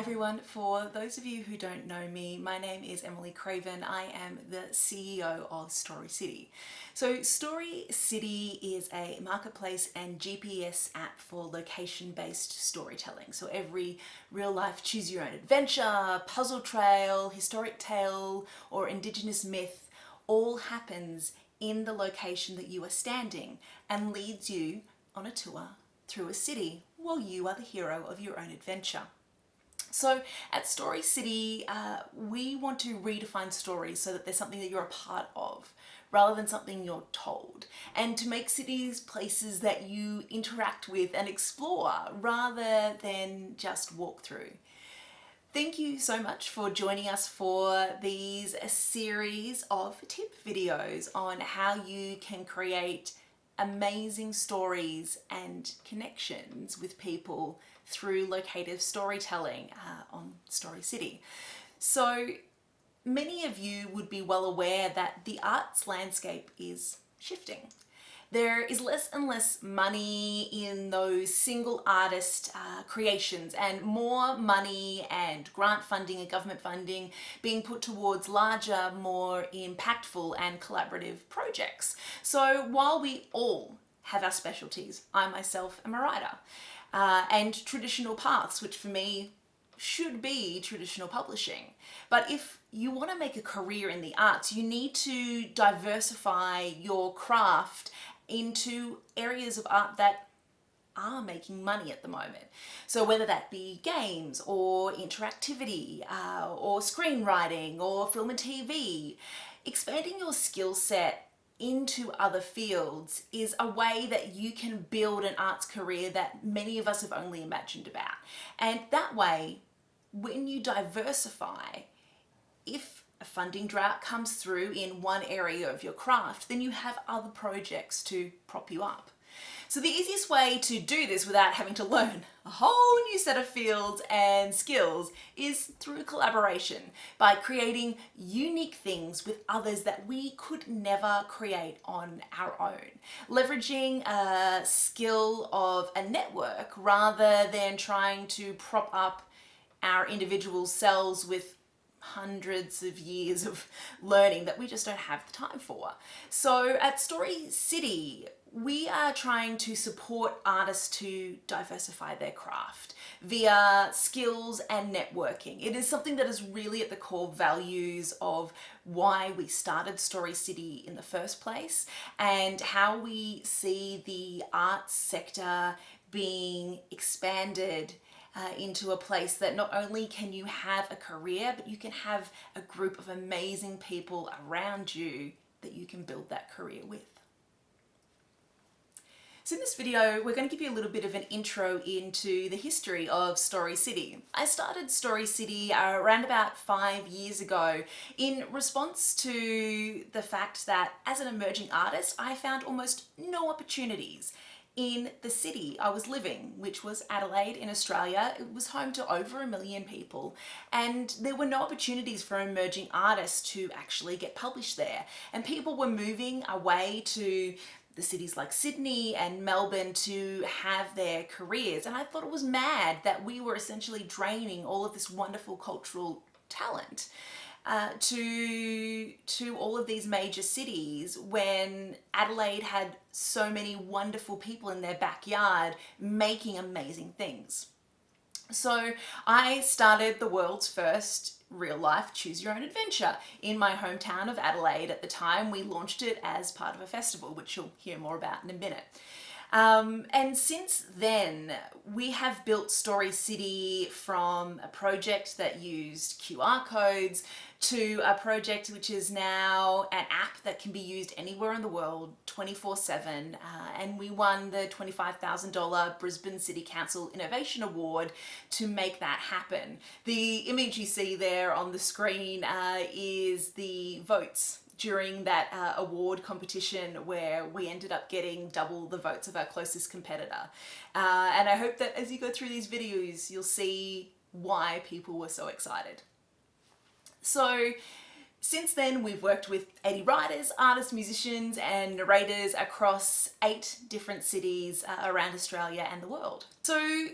everyone, for those of you who don't know me, my name is Emily Craven. I am the CEO of Story City. So Story City is a marketplace and GPS app for location-based storytelling. So every real life choose your own adventure, puzzle trail, historic tale, or indigenous myth all happens in the location that you are standing and leads you on a tour through a city while you are the hero of your own adventure. So at Story City, we want to redefine stories so that they're something that you're a part of rather than something you're told, and to make cities places that you interact with and explore rather than just walk through. Thank you so much for joining us for these series of tip videos on how you can create amazing stories and connections with people through locative storytelling on Story City. So many of you would be well aware that the arts landscape is shifting. There is less and less money in those single artist creations, and more money and grant funding and government funding being put towards larger, more impactful and collaborative projects. So while we all have our specialties, I myself am a writer, and traditional paths, which for me should be traditional publishing. But if you want to make a career in the arts, you need to diversify your craft into areas of art that are making money at the moment. So whether that be games or interactivity or screenwriting or film and TV, expanding your skill set into other fields is a way that you can build an arts career that many of us have only imagined about. And that way, when you diversify, if a funding drought comes through in one area of your craft, then you have other projects to prop you up. So the easiest way to do this without having to learn a whole new set of fields and skills is through collaboration, by creating unique things with others that we could never create on our own. Leveraging a skill of a network rather than trying to prop up our individual selves with hundreds of years of learning that we just don't have the time for. So at Story City, we are trying to support artists to diversify their craft via skills and networking. It is something that is really at the core values of why we started Story City in the first place, and how we see the arts sector being expanded into a place that not only can you have a career, but you can have a group of amazing people around you that you can build that career with. So in this video, we're going to give you a little bit of an intro into the history of Story City. I started Story City around about 5 years ago in response to the fact that as an emerging artist, I found almost no opportunities in the city I was living, which was Adelaide in Australia. It was home to over 1 million people, and there were no opportunities for emerging artists to actually get published there. And people were moving away to the cities like Sydney and Melbourne to have their careers. And I thought it was mad that we were essentially draining all of this wonderful cultural talent to all of these major cities, when Adelaide had so many wonderful people in their backyard making amazing things. So I started the world's first real life choose your own adventure in my hometown of Adelaide. At the time, we launched it as part of a festival, which you'll hear more about in a minute. And since then, we have built Story City from a project that used QR codes to a project which is now an app that can be used anywhere in the world 24/7. And we won the $25,000 Brisbane City Council Innovation Award to make that happen. The image you see there on the screen is the votes during that award competition, where we ended up getting double the votes of our closest competitor. And I hope that as you go through these videos, you'll see why people were so excited. So since then, we've worked with 80 writers, artists, musicians, and narrators across 8 different cities around Australia and the world. So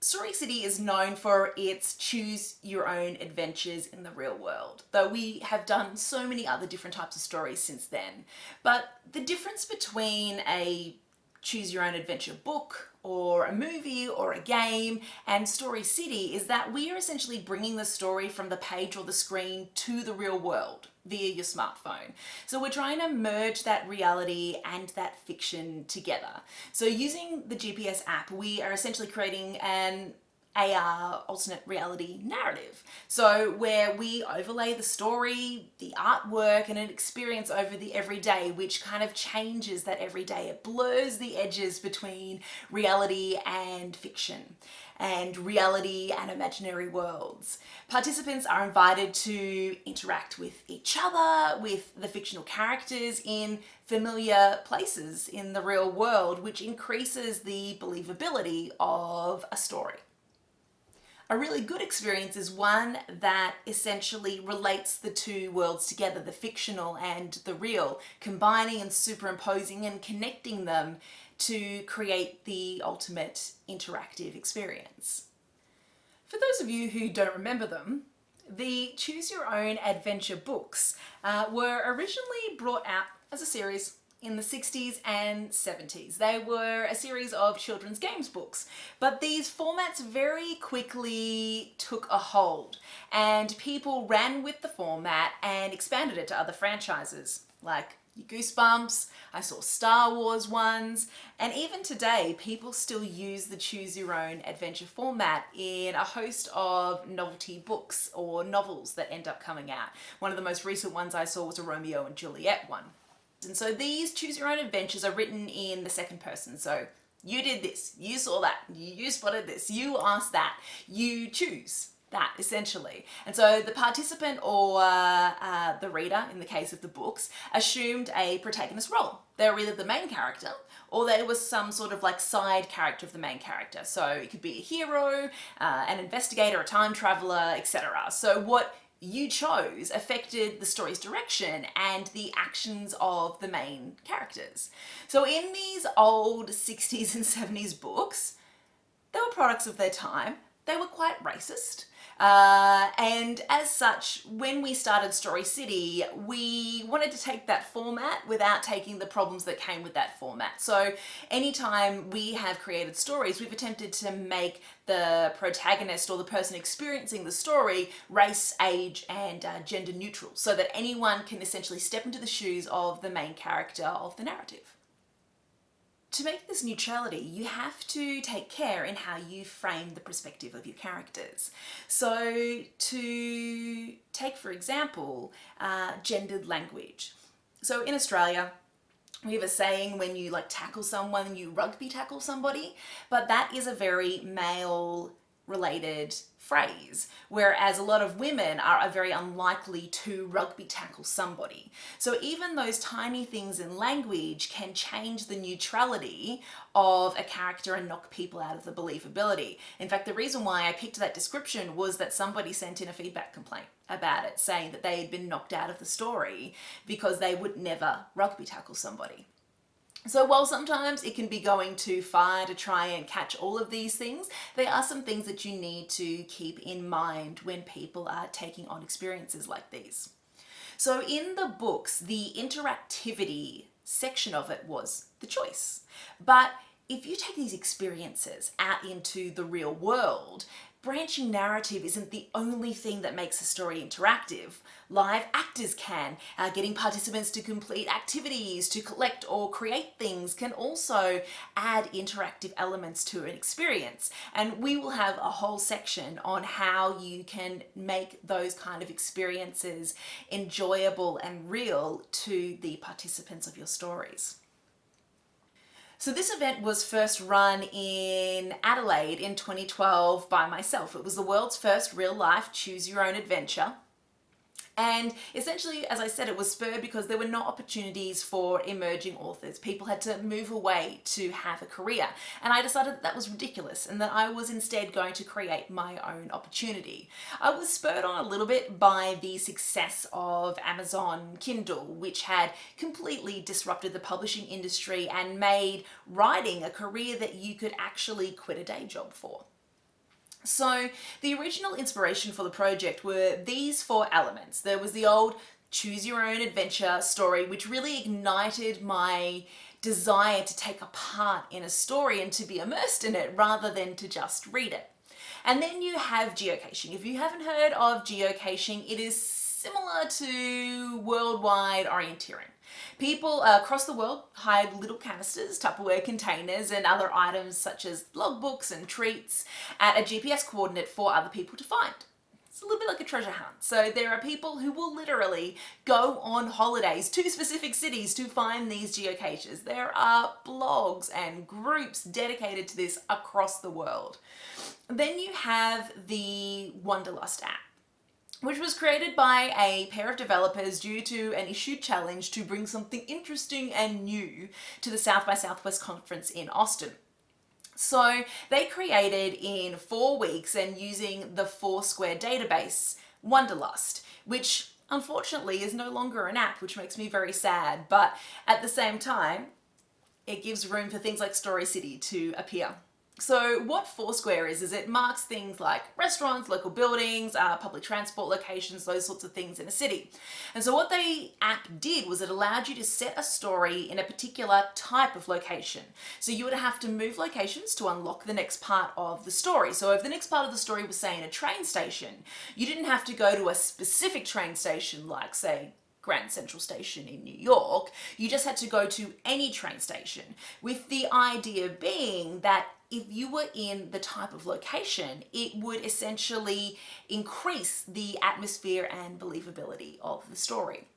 Story City is known for its choose your own adventures in the real world, though we have done so many other different types of stories since then. But the difference between a choose your own adventure book or a movie or a game and Story City is that we are essentially bringing the story from the page or the screen to the real world via your smartphone. So we're trying to merge that reality and that fiction together. So using the GPS app, we are essentially creating an AR alternate reality narrative. So where we overlay the story, the artwork, and an experience over the everyday, which kind of changes that everyday. It blurs the edges between reality and fiction and reality and imaginary worlds. Participants are invited to interact with each other, with the fictional characters in familiar places in the real world, which increases the believability of a story. A really good experience is one that essentially relates the two worlds together, the fictional and the real, combining and superimposing and connecting them to create the ultimate interactive experience. For those of you who don't remember them, the Choose Your Own Adventure books were originally brought out as a series in the 60s and 70s. They were a series of children's games books, but these formats very quickly took a hold and people ran with the format and expanded it to other franchises like Goosebumps, I saw Star Wars ones, and even today people still use the Choose Your Own Adventure format in a host of novelty books or novels that end up coming out. One of the most recent ones I saw was a Romeo and Juliet one. And so these Choose Your Own Adventures are written in the second person. So you did this, you saw that, you spotted this, you asked that, you choose that essentially. And so the participant or the reader, in the case of the books, assumed a protagonist role. They were either the main character or they were some sort of like side character of the main character. So it could be a hero, an investigator, a time traveler, etc. So what you chose affected the story's direction and the actions of the main characters. So in these old 60s and 70s books, they were products of their time. They were quite racist. And as such, when we started Story City, we wanted to take that format without taking the problems that came with that format. So anytime we have created stories, we've attempted to make the protagonist or the person experiencing the story race, age, and gender neutral, so that anyone can essentially step into the shoes of the main character of the narrative. To make this neutrality, you have to take care in how you frame the perspective of your characters. So to take, for example, gendered language. So in Australia, we have a saying when you like tackle someone, you rugby tackle somebody, but that is a very male related phrase, whereas a lot of women are very unlikely to rugby tackle somebody. So even those tiny things in language can change the neutrality of a character and knock people out of the believability. In fact, the reason why I picked that description was that somebody sent in a feedback complaint about it, saying that they had been knocked out of the story because they would never rugby tackle somebody. So while sometimes it can be going too far to try and catch all of these things, there are some things that you need to keep in mind when people are taking on experiences like these. So in the books, the interactivity section of it was the choice. But if you take these experiences out into the real world, branching narrative isn't the only thing that makes a story interactive. Live actors can. Getting participants to complete activities, to collect or create things can also add interactive elements to an experience. And we will have a whole section on how you can make those kind of experiences enjoyable and real to the participants of your stories. So this event was first run in Adelaide in 2012 by myself. It was the world's first real-life Choose Your Own Adventure. And essentially, as I said, it was spurred because there were no opportunities for emerging authors. People had to move away to have a career. And I decided that was ridiculous and that I was instead going to create my own opportunity. I was spurred on a little bit by the success of Amazon Kindle, which had completely disrupted the publishing industry and made writing a career that you could actually quit a day job for. So the original inspiration for the project were these four elements. There was the old choose your own adventure story, which really ignited my desire to take a part in a story and to be immersed in it rather than to just read it. And then you have geocaching. If you haven't heard of geocaching, it is similar to worldwide orienteering. People across the world hide little canisters, Tupperware containers, and other items such as logbooks and treats at a GPS coordinate for other people to find. It's a little bit like a treasure hunt. So there are people who will literally go on holidays to specific cities to find these geocaches. There are blogs and groups dedicated to this across the world. Then you have the Wanderlust app, which was created by a pair of developers due to an issued challenge to bring something interesting and new to the South by Southwest conference in Austin. So they created in 4 weeks and using the Foursquare database, Wanderlust, which unfortunately is no longer an app, which makes me very sad, but at the same time, it gives room for things like Story City to appear. So what Foursquare is it marks things like restaurants, local buildings, public transport locations, those sorts of things in a city. And so what the app did was it allowed you to set a story in a particular type of location. So you would have to move locations to unlock the next part of the story. So if the next part of the story was, say, in a train station, you didn't have to go to a specific train station like, say, Grand Central Station in New York. You just had to go to any train station, with the idea being that if you were in the type of location, it would essentially increase the atmosphere and believability of the story.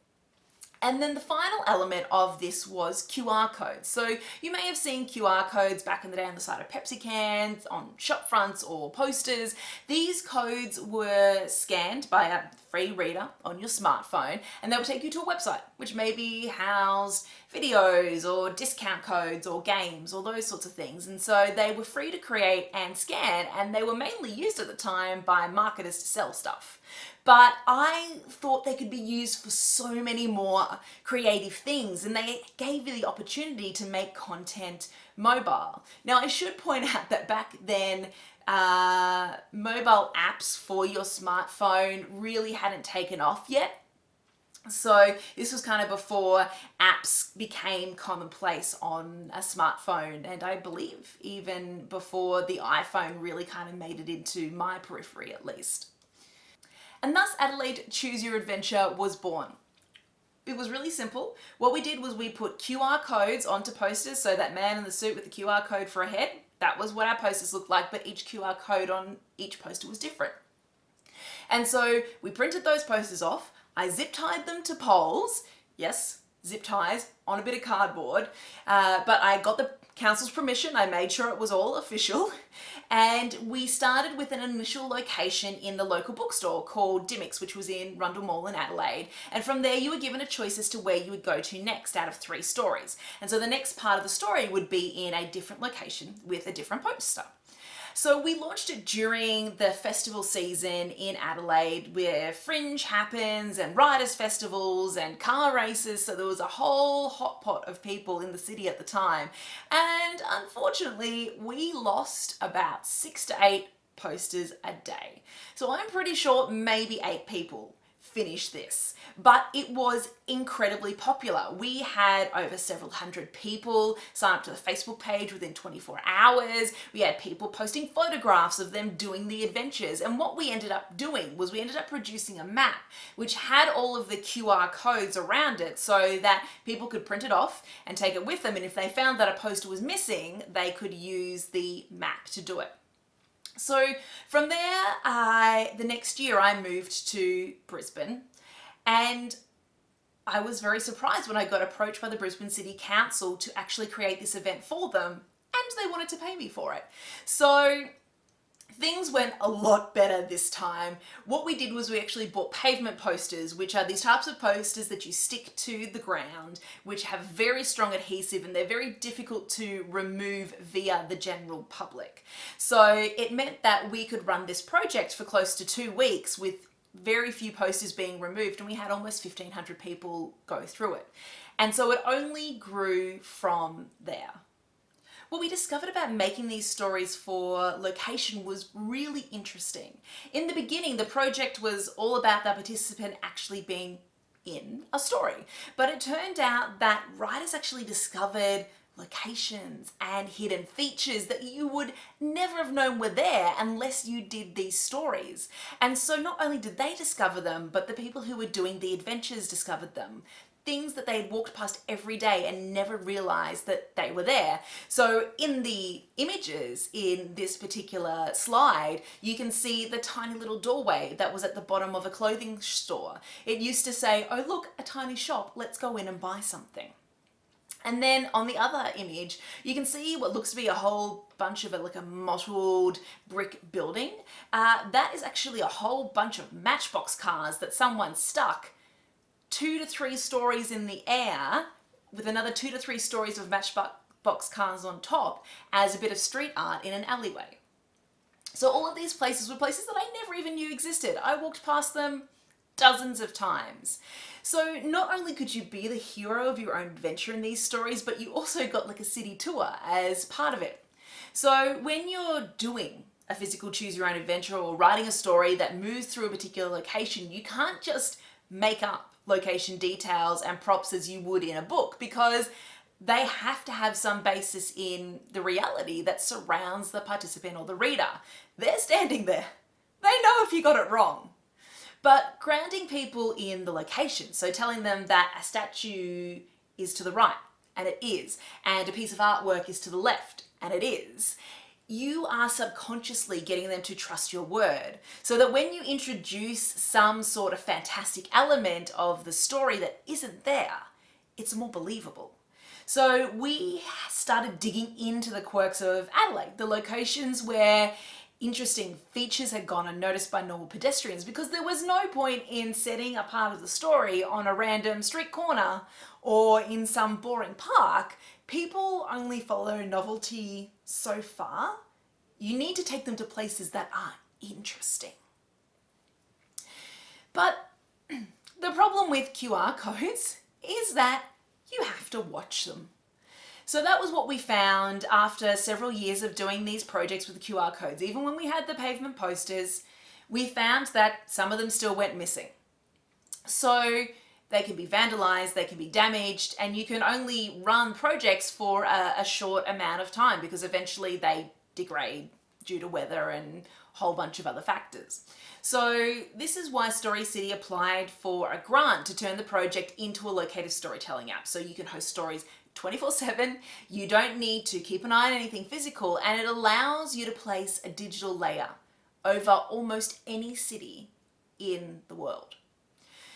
And then the final element of this was QR codes. So you may have seen QR codes back in the day on the side of Pepsi cans, on shop fronts or posters. These codes were scanned by a free reader on your smartphone, and they would take you to a website, which maybe housed videos or discount codes or games or those sorts of things. And so they were free to create and scan, and they were mainly used at the time by marketers to sell stuff. But I thought they could be used for so many more creative things, and they gave you the opportunity to make content mobile. Now, I should point out that back then, mobile apps for your smartphone really hadn't taken off yet. So this was kind of before apps became commonplace on a smartphone, and I believe even before the iPhone really kind of made it into my periphery at least. And thus Adelaide Choose Your Adventure was born. It was really simple. What we did was we put QR codes onto posters, so that man in the suit with the QR code for a head, that was what our posters looked like, but each QR code on each poster was different. And so we printed those posters off, I zip tied them to poles, yes, zip ties on a bit of cardboard, but I got the council's permission, I made sure it was all official, and we started with an initial location in the local bookstore called Dimmick's, which was in Rundle Mall in Adelaide, and from there you were given a choice as to where you would go to next out of 3 stories. And so the next part of the story would be in a different location with a different poster. So we launched it during the festival season in Adelaide, where Fringe happens and writers' festivals and car races, so there was a whole hot pot of people in the city at the time. And unfortunately, we lost about 6 to 8 posters a day. So I'm pretty sure maybe 8 people finished this, but it was incredibly popular. We had over several hundred people sign up to the Facebook page within 24 hours. We had people posting photographs of them doing the adventures. And what we ended up doing was we ended up producing a map which had all of the QR codes around it so that people could print it off and take it with them. And if they found that a poster was missing, they could use the map to do it. So from there, the next year I moved to Brisbane, and I was very surprised when I got approached by the Brisbane City Council to actually create this event for them, and they wanted to pay me for it. So things went a lot better this time. What we did was we actually bought pavement posters, which are these types of posters that you stick to the ground, which have very strong adhesive, and they're very difficult to remove via the general public. So it meant that we could run this project for close to 2 weeks with very few posters being removed, and we had almost 1,500 people go through it. And so it only grew from there. What we discovered about making these stories for location was really interesting. In the beginning, the project was all about the participant actually being in a story, but it turned out that writers actually discovered locations and hidden features that you would never have known were there unless you did these stories. And so not only did they discover them, but the people who were doing the adventures discovered them. Things that they had walked past every day and never realized that they were there. So in the images in this particular slide, you can see the tiny little doorway that was at the bottom of a clothing store. It used to say, "Oh look, a tiny shop, let's go in and buy something." And then on the other image, you can see what looks to be a whole bunch of like a mottled brick building. That is actually a whole bunch of matchbox cars that someone stuck 2 to 3 stories in the air with another 2 to 3 stories of matchbox cars on top as a bit of street art in an alleyway. So all of these places were places that I never even knew existed. I walked past them dozens of times. So not only could you be the hero of your own adventure in these stories, but you also got like a city tour as part of it. So when you're doing a physical choose your own adventure or writing a story that moves through a particular location, you can't just make up location details and props as you would in a book, because they have to have some basis in the reality that surrounds the participant or the reader. They're standing there. They know if you got it wrong. But grounding people in the location, so telling them that a statue is to the right, and it is, and a piece of artwork is to the left, and it is, you are subconsciously getting them to trust your word, so that when you introduce some sort of fantastic element of the story that isn't there, it's more believable. So we started digging into the quirks of Adelaide, the locations where interesting features had gone unnoticed by normal pedestrians, because there was no point in setting a part of the story on a random street corner or in some boring park. People only follow novelty so far. You need to take them to places that are interesting. But the problem with QR codes is that you have to watch them. So that was what we found after several years of doing these projects with the QR codes. Even when we had the pavement posters, we found that some of them still went missing. So they can be vandalized, they can be damaged, and you can only run projects for a short amount of time because eventually they degrade due to weather and a whole bunch of other factors. So this is why Story City applied for a grant to turn the project into a locative storytelling app. So you can host stories 24/7, you don't need to keep an eye on anything physical, and it allows you to place a digital layer over almost any city in the world.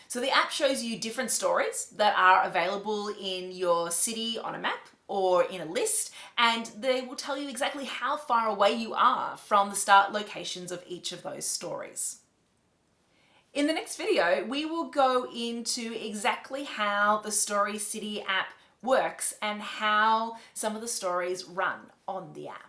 So the app shows you different stories that are available in your city on a map or in a list, and they will tell you exactly how far away you are from the start locations of each of those stories. In the next video, we will go into exactly how the Story City app works and how some of the stories run on the app.